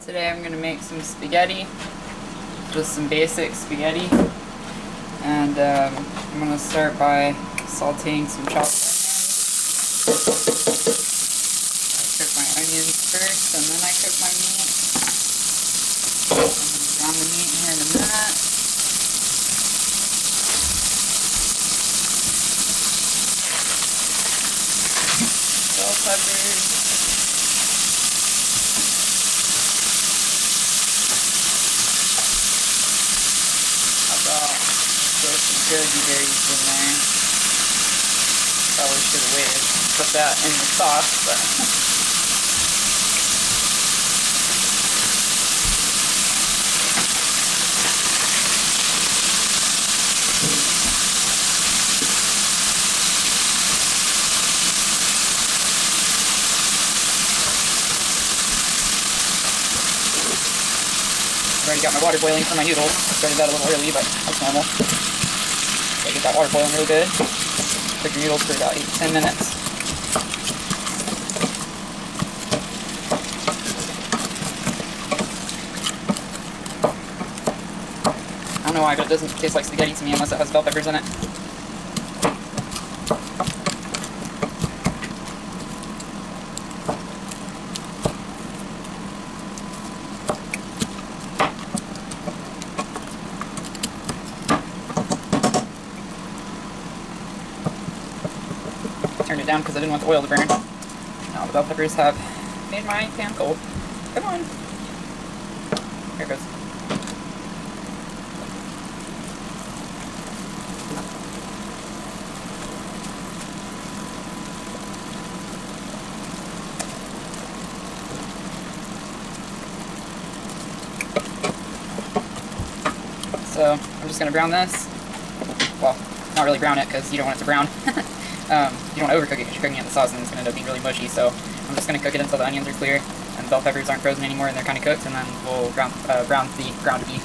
Today I'm going to make some spaghetti, just some basic spaghetti, and I'm going to start by sauteing some chopped onions. I cook my onions first, and then I cook my meat. I'm going to brown the meat here in a minute. Bell peppers. Throw some goji berries in there. Probably should have waited to put that in the sauce, but I've already got my water boiling for my noodles. Started that a little early, but that's normal. So get that water boiling real good. Cook your noodles for about 8 to 10 minutes. I don't know why, but it doesn't taste like spaghetti to me unless it has bell peppers in it. Turned it down because I didn't want the oil to burn. Now the bell peppers have made my pan cold. Come on. Here it goes. So I'm just going to brown this. Well, not really brown it because you don't want it to brown. You don't want to overcook it because you're cooking it in the sauce and it's going to end up being really mushy. So I'm just going to cook it until the onions are clear and the bell peppers aren't frozen anymore and they're kind of cooked, and then we'll brown the ground beef.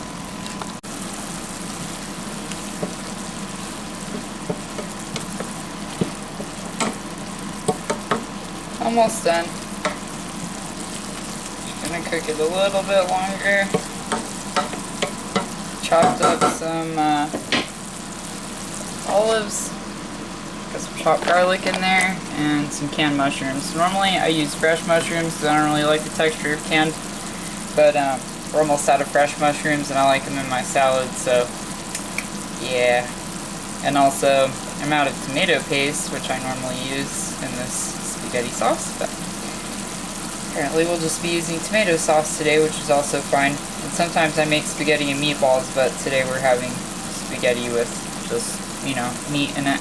Almost done. Gonna cook it a little bit longer. Chopped up some olives, got some chopped garlic in there, and some canned mushrooms. Normally I use fresh mushrooms because I don't really like the texture of canned, but we're almost out of fresh mushrooms and I like them in my salad, so yeah. And also I'm out of tomato paste, which I normally use in this spaghetti sauce, but apparently we'll just be using tomato sauce today, which is also fine. And sometimes I make spaghetti and meatballs, but today we're having spaghetti with just, you know, meat in it.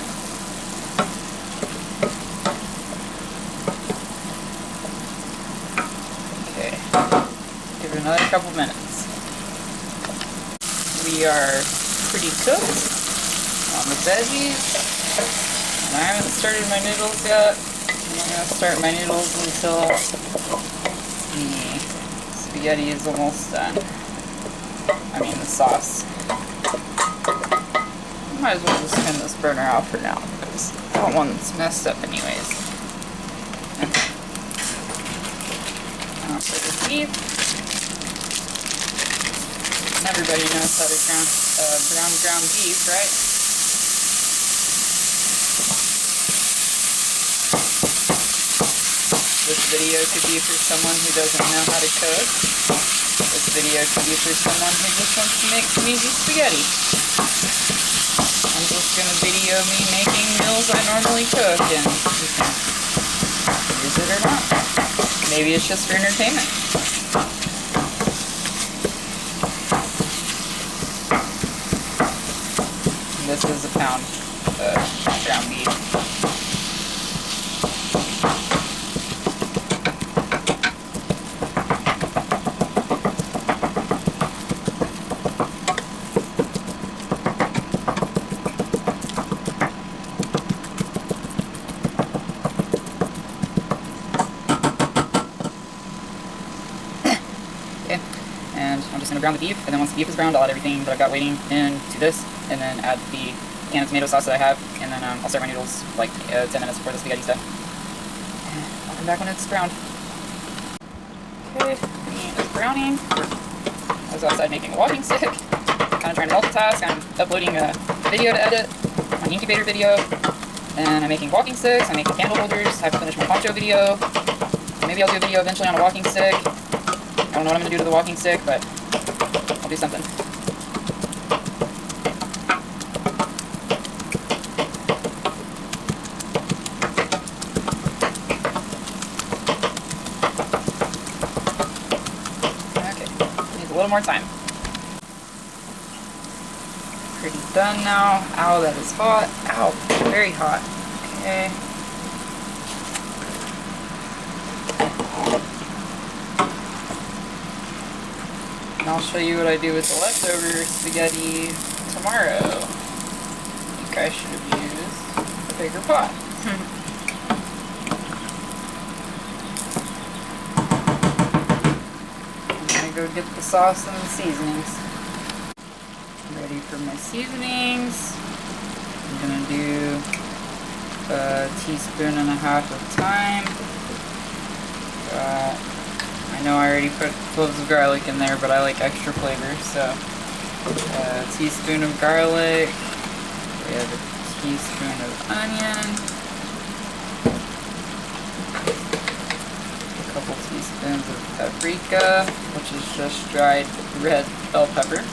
Okay, give it another couple minutes. We are pretty cooked on the veggies, and I haven't started my noodles yet. I'm not going to start my noodles until the spaghetti is almost done. I mean the sauce. Might as well just turn this burner off for now because I don't want it's messed up anyways. Now for the beef. Everybody knows how to brown ground beef, right? This video could be for someone who doesn't know how to cook. This video could be for someone who just wants to make some easy spaghetti. I'm just going to video me making meals I normally cook, and you can use it or not. Maybe it's just for entertainment. And this is a pound of ground beef. And I'm just going to brown the beef, and then once the beef is browned, I'll add everything that I've got waiting into this, and then add the can of tomato sauce that I have, and then I'll start my noodles like 10 minutes before the spaghetti's done. I'll come back when it's browned. Okay, browning. I was outside making a walking stick, kind of trying to multitask. I'm uploading a video to edit, my incubator video, and I'm making walking sticks, I'm making candle holders, I have to finish my poncho video. Maybe I'll do a video eventually on a walking stick. I don't know what I'm going to do to the walking stick, but I'll do something. Okay, needs a little more time. Pretty done now. Ow, that is hot. Ow, very hot. Okay. And I'll show you what I do with the leftover spaghetti tomorrow. I think I should have used a bigger pot. I'm gonna go get the sauce and the seasonings. Ready for my seasonings. I'm gonna do a teaspoon and a half of thyme. I know I already put cloves of garlic in there, but I like extra flavor, so a teaspoon of garlic. We have a teaspoon of onion. A couple teaspoons of paprika, which is just dried red bell pepper.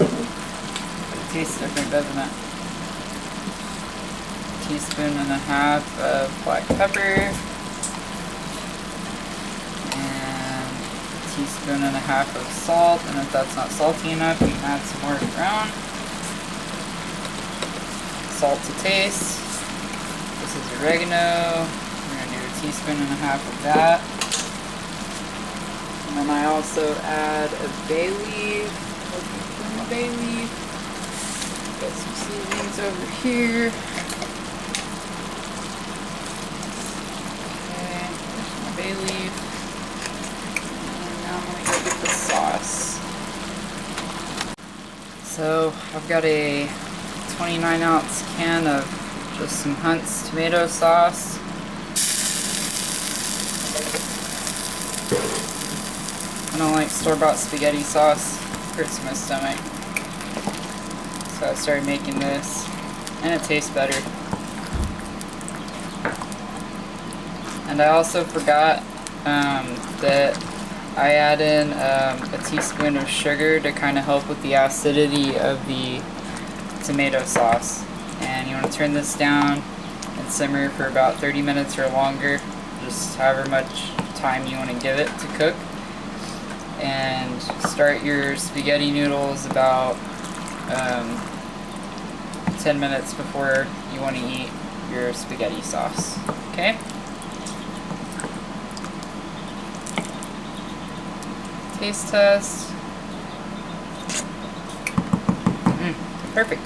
It tastes different, doesn't it? Teaspoon and a half of black pepper. And a teaspoon and a half of salt. And if that's not salty enough, you can add some more of your own. Salt to taste. This is oregano. We're going to do a teaspoon and a half of that. And then I also add a bay leaf. Bay leaf. Got some seasonings over here. Okay, there's my bay leaf. And now I'm gonna go get the sauce. So I've got a 29-ounce can of just some Hunt's tomato sauce. I don't like store-bought spaghetti sauce. Hurts my stomach. So I started making this, and it tastes better. And I also forgot that I add in a teaspoon of sugar to kind of help with the acidity of the tomato sauce. And you want to turn this down and simmer for about 30 minutes or longer, just however much time you want to give it to cook. And start your spaghetti noodles about 10 minutes before you want to eat your spaghetti sauce. Okay? Taste test. Perfect.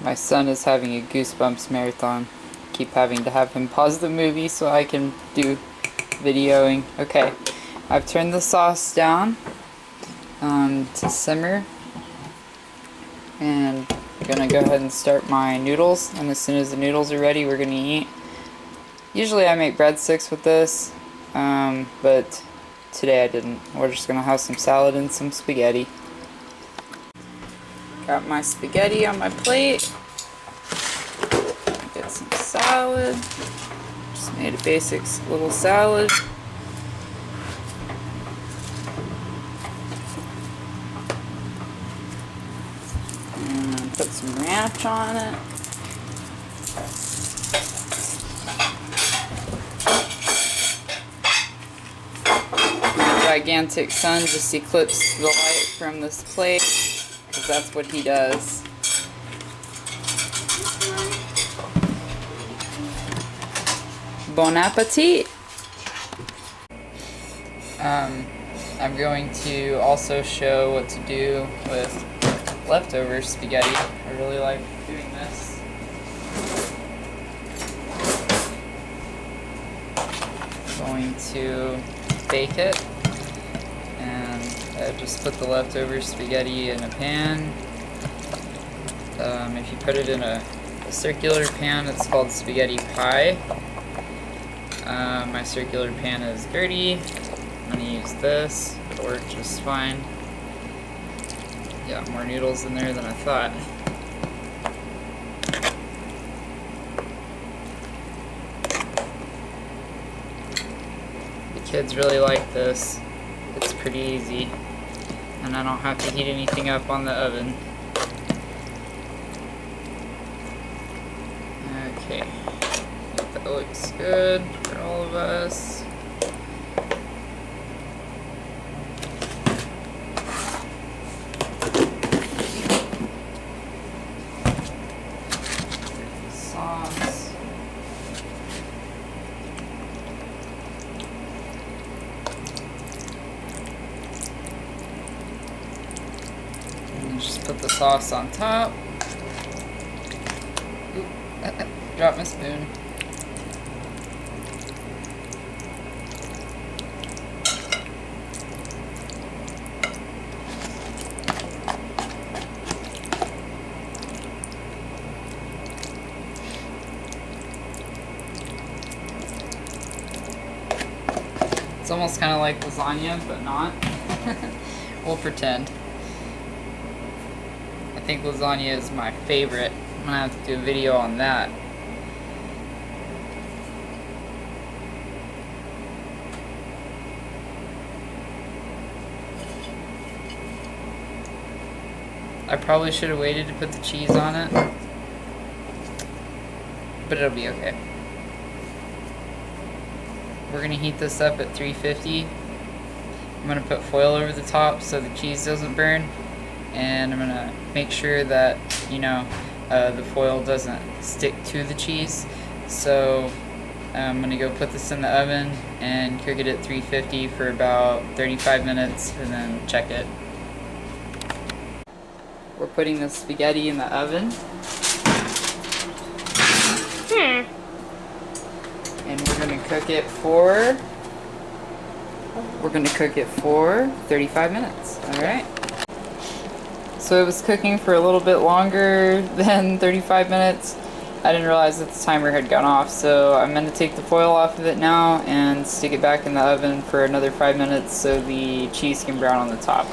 My son is having a Goosebumps marathon. Keep having to have him pause the movie so I can do videoing. Okay, I've turned the sauce down to simmer. And I'm gonna go ahead and start my noodles. And as soon as the noodles are ready, we're gonna eat. Usually I make breadsticks with this, but today I didn't. We're just gonna have some salad and some spaghetti. Got my spaghetti on my plate. Get some salad. Just made a basic little salad. And put some ranch on it. Gigantic sun just eclipsed the light from this plate, because that's what he does. Bon appetit! I'm going to also show what to do with leftover spaghetti. I really like doing this. I'm going to bake it, and I just put the leftover spaghetti in a pan. If you put it in a circular pan, it's called spaghetti pie. My circular pan is dirty. I'm going to use this. It'll work just fine. Got more noodles in there than I thought. The kids really like this. It's pretty easy, and I don't have to heat anything up on the oven. Okay, I think that looks good for all of us. Sauce. And just put the sauce on top. Oop, drop my spoon. It's almost kind of like lasagna, but not. We'll pretend. I think lasagna is my favorite. I'm gonna have to do a video on that. I probably should have waited to put the cheese on it, but it'll be okay. We're going to heat this up at 350. I'm going to put foil over the top so the cheese doesn't burn, and I'm going to make sure that, you know, the foil doesn't stick to the cheese. So I'm going to go put this in the oven and cook it at 350 for about 35 minutes and then check it. We're putting the spaghetti in the oven. And we're going to cook it for 35 minutes. Alright. So it was cooking for a little bit longer than 35 minutes. I didn't realize that the timer had gone off, so I'm going to take the foil off of it now and stick it back in the oven for another 5 minutes so the cheese can brown on the top.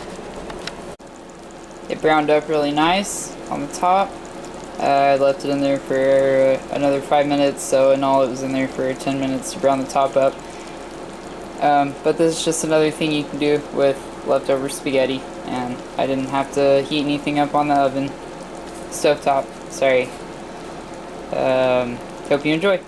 It browned up really nice on the top. I left it in there for another 5 minutes, so in all it was in there for 10 minutes to brown the top up. But this is just another thing you can do with leftover spaghetti, and I didn't have to heat anything up on the oven. Stovetop, sorry. Hope you enjoy.